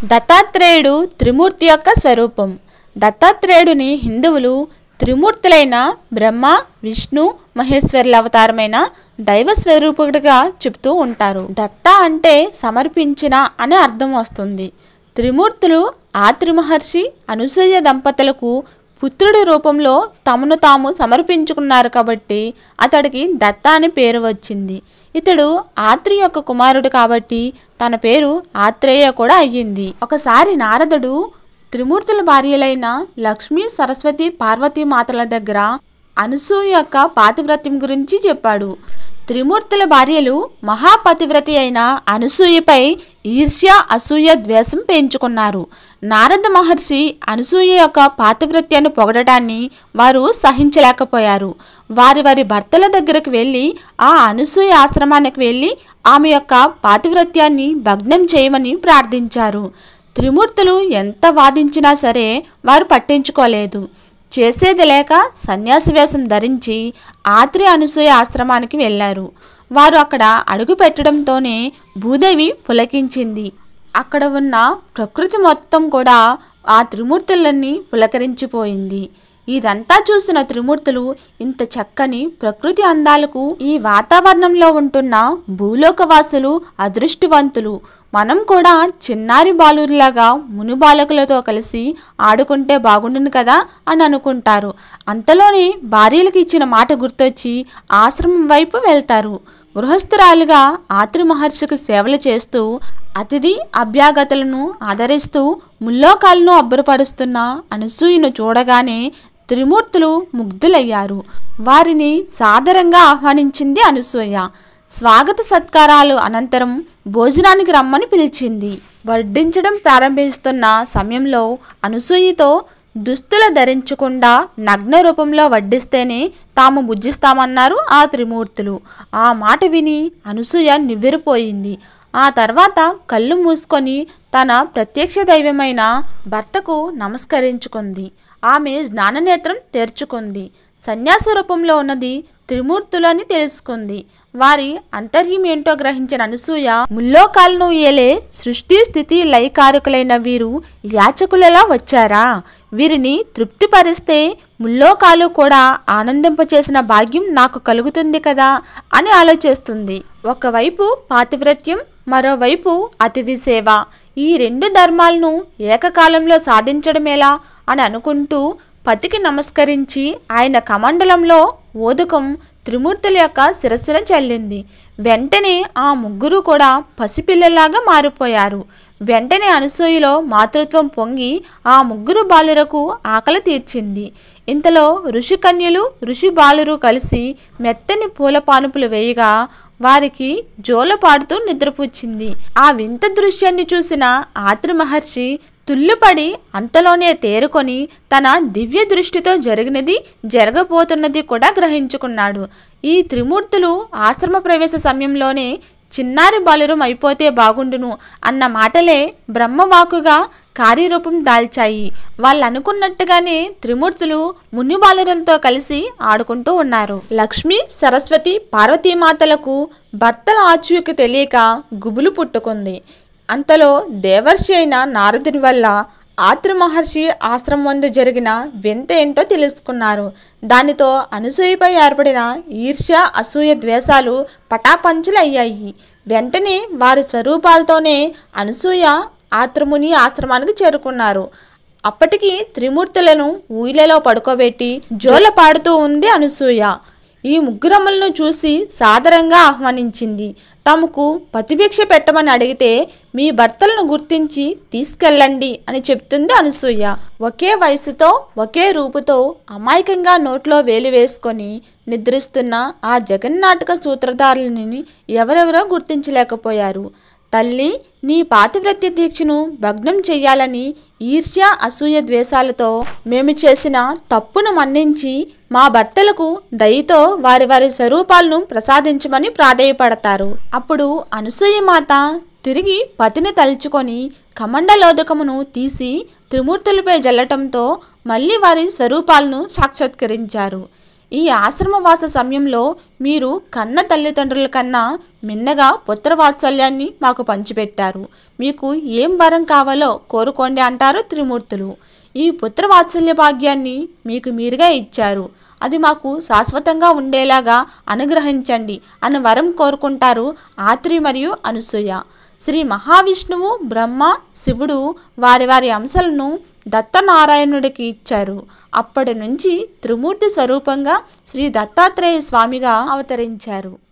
దత్తాత్రేయుడు త్రిమూర్తి యొక్క స్వరూపం. దత్తాత్రేయుడిని హిందువులు త్రిమూర్తులైన బ్రహ్మ, విష్ణు, మహేశ్వరుల అవతారమైన దైవ స్వరూపుడిగా చెప్తూ ఉంటారు. దత్త అంటే సమర్పించిన అనే అర్థం వస్తుంది. త్రిమూర్తులు ఆత్రి మహర్షి, అనసూయ దంపతులకు పుత్రుడి రూపంలో తమను తాము సమర్పించుకున్నారు కాబట్టి అతడికి దత్త అని పేరు వచ్చింది. ఇతడు ఆత్రి యొక్క కుమారుడు కాబట్టి తన పేరు ఆత్రేయ కూడా అయ్యింది. ఒకసారి నారదుడు త్రిమూర్తుల భార్యలైన లక్ష్మీ, సరస్వతి, పార్వతీ మాతల దగ్గర అనసూయ యొక్క పాతివ్రత్యం గురించి చెప్పాడు. త్రిమూర్తుల భార్యలు మహాపతివ్రతి అయిన అనసూయపై ఈర్ష్య, అసూయ, ద్వేషం పెంచుకున్నారు. నారద మహర్షి అనసూయ యొక్క పాతివ్రత్యాన్ని పొగడటాన్ని వారు సహించలేకపోయారు. వారి భర్తల దగ్గరకు వెళ్ళి ఆ అనసూయ ఆశ్రమానికి వెళ్ళి ఆమె యొక్క పాతివ్రత్యాన్ని భగ్నం చేయమని ప్రార్థించారు. త్రిమూర్తులు ఎంత వాదించినా సరే వారు పట్టించుకోలేదు. చేసేది లేక సన్యాసి వేషం ధరించి ఆత్రి, అనసూయ ఆశ్రమానికి వెళ్ళారు. వారు అక్కడ అడుగు పెట్టడంతోనే భూదేవి పులకించింది. అక్కడ ఉన్న ప్రకృతి మొత్తం కూడా ఆ త్రిమూర్తులన్నీ పులకరించిపోయింది. ఇదంతా చూసిన త్రిమూర్తులు ఇంత చక్కని ప్రకృతి అందాలకు ఈ వాతావరణంలో ఉంటున్న భూలోకవాసులు అదృష్టవంతులు, మనం కూడా చిన్నారి బాలుర్లాగా మును బాలకులతో కలిసి ఆడుకుంటే బాగుండును కదా అని అనుకుంటారు. అంతలోనే భార్యలకు ఇచ్చిన మాట గుర్తొచ్చి ఆశ్రమం వైపు వెళ్తారు. గృహస్థురాలుగా ఆత్రి మహర్షికి సేవలు చేస్తూ అతిథి అభ్యాగతులను ఆదరిస్తూ ముల్లోకాలను అబ్బురపరుస్తున్న అనసూయను చూడగానే త్రిమూర్తులు ముగ్ధులయ్యారు. వారిని సాదరంగా ఆహ్వానించింది అనసూయ. స్వాగత సత్కారాలు అనంతరం భోజనానికి రమ్మని పిలిచింది. వడ్డించడం ప్రారంభిస్తున్న సమయంలో అనసూయతో దుస్తులు ధరించకుండా నగ్న రూపంలో వడ్డిస్తేనే తాము భుజిస్తామన్నారు ఆ త్రిమూర్తులు. ఆ మాట విని అనసూయ నివ్వెరపోయింది. ఆ తర్వాత కళ్ళు మూసుకొని తన ప్రత్యక్ష దైవమైన భర్తకు నమస్కరించుకుంది. ఆమె జ్ఞాననేత్రం తెరుచుకుంది. సన్యాస రూపంలో ఉన్నది త్రిమూర్తులని తెలుసుకుంది. వారి అంతర్యం ఏంటో గ్రహించిన అనసూయ, ముల్లోకాలను ఏలే సృష్టి, స్థితి, లయకారకులైన వీరు యాచకులలా వచ్చారా? వీరిని తృప్తిపరిస్తే ముల్లోకాలు కూడా ఆనందింపచేసిన భాగ్యం నాకు కలుగుతుంది కదా అని ఆలోచిస్తుంది. ఒకవైపు పాతివ్రత్యం, మరోవైపు అతిథి సేవ, ఈ రెండు ధర్మాలను ఏకకాలంలో సాధించడమేలా అని అనుకుంటూ పతికి నమస్కరించి ఆయన కమండలంలో ఓదకం త్రిమూర్తుల యొక్క శిరస్సున చల్లింది. వెంటనే ఆ ముగ్గురు కూడా పసిపిల్లలాగా మారిపోయారు. వెంటనే అనసూయలో మాతృత్వం పొంగి ఆ ముగ్గురు బాలురకు ఆకలి తీర్చింది. ఇంతలో ఋషికన్యలు, ఋషి బాలురు కలిసి మెత్తని పూల పానుపులు వేయగా వారికి జోలపాడుతూ నిద్రపుచ్చింది. ఆ వింత దృశ్యాన్ని చూసిన ఆత్రి మహర్షి తుల్లుపడి అంతలోనే తేరుకొని తన దివ్య దృష్టితో జరిగినది, జరగబోతున్నది కూడా గ్రహించుకున్నాడు. ఈ త్రిమూర్తులు ఆశ్రమ ప్రవేశ సమయంలోనే చిన్నారి బాలురం అయిపోతే బాగుండును అన్న మాటలే బ్రహ్మవాకుగా కార్యరూపం దాల్చాయి. వాళ్ళు అనుకున్నట్టుగానే త్రిమూర్తులు ముని బాలురంతో కలిసి ఆడుకుంటూ ఉన్నారు. లక్ష్మి, సరస్వతి, పార్వతీమాతలకు భర్తల ఆచూకీ తెలియక గుబులు పుట్టుకుంది. అంతలో దేవర్షి అయిన నారదుని వల్ల ఆత్రి మహర్షి ఆశ్రమం ముందు జరిగిన వింత ఏంటో తెలుసుకున్నారు. దానితో అనసూయపై ఏర్పడిన ఈర్ష్య, అసూయ, ద్వేషాలు పటాపంచలయ్యాయి. వెంటనే వారి స్వరూపాలతోనే అనసూయ ఆత్రముని ఆశ్రమానికి చేరుకున్నారు. అప్పటికి త్రిమూర్తులను ఊయలలో పడుకోబెట్టి జోల పాడుతూ ఉంది అనసూయ. ఈ ముగ్గురమ్మలను చూసి సాదరంగా ఆహ్వానించింది. తమకు పతిభిక్ష పెట్టమని అడిగితే మీ భర్తలను గుర్తించి తీసుకెళ్ళండి అని చెప్తుంది అనసూయ. ఒకే వయసుతో, ఒకే రూపుతో అమాయకంగా నోట్లో వేలు వేసుకొని నిద్రిస్తున్న ఆ జగన్నాటక సూత్రధారులని ఎవరెవరో గుర్తించలేకపోయారు. తల్లి, నీ పాతివ్రత్య దీక్షను భగ్నం చెయ్యాలని ఈర్ష్య, అసూయ, ద్వేషాలతో మేము చేసిన తప్పును మన్నించి మా భర్తలకు దయతో వారి వారి స్వరూపాలను ప్రసాదించమని ప్రాధేయపడతారు. అప్పుడు అనసూయ మాత తిరిగి పతిని తలుచుకొని కమండలోదకమును తీసి త్రిమూర్తులపై జల్లటంతో మళ్ళీ వారి స్వరూపాలను సాక్షాత్కరించారు. ఈ ఆశ్రమవాస సమయంలో మీరు కన్న తల్లిదండ్రుల కన్నా మిన్నగా పుత్రవాత్సల్యాన్ని మాకు పంచిపెట్టారు. మీకు ఏం వరం కావాలో కోరుకోండి అంటారు త్రిమూర్తులు. ఈ పుత్రవాత్సల్య భాగ్యాన్ని మీకు మీరుగా ఇచ్చారు. అది మాకు శాశ్వతంగా ఉండేలాగా అనుగ్రహించండి అని వరం కోరుకుంటారు ఆత్రి మరియు అనసూయ. శ్రీ మహావిష్ణువు, బ్రహ్మ, శివుడు వారి వారి అంశాలను దత్తనారాయణుడికి ఇచ్చారు. అప్పటి నుంచి త్రిమూర్తి స్వరూపంగా శ్రీ దత్తాత్రేయ స్వామిగా అవతరించారు.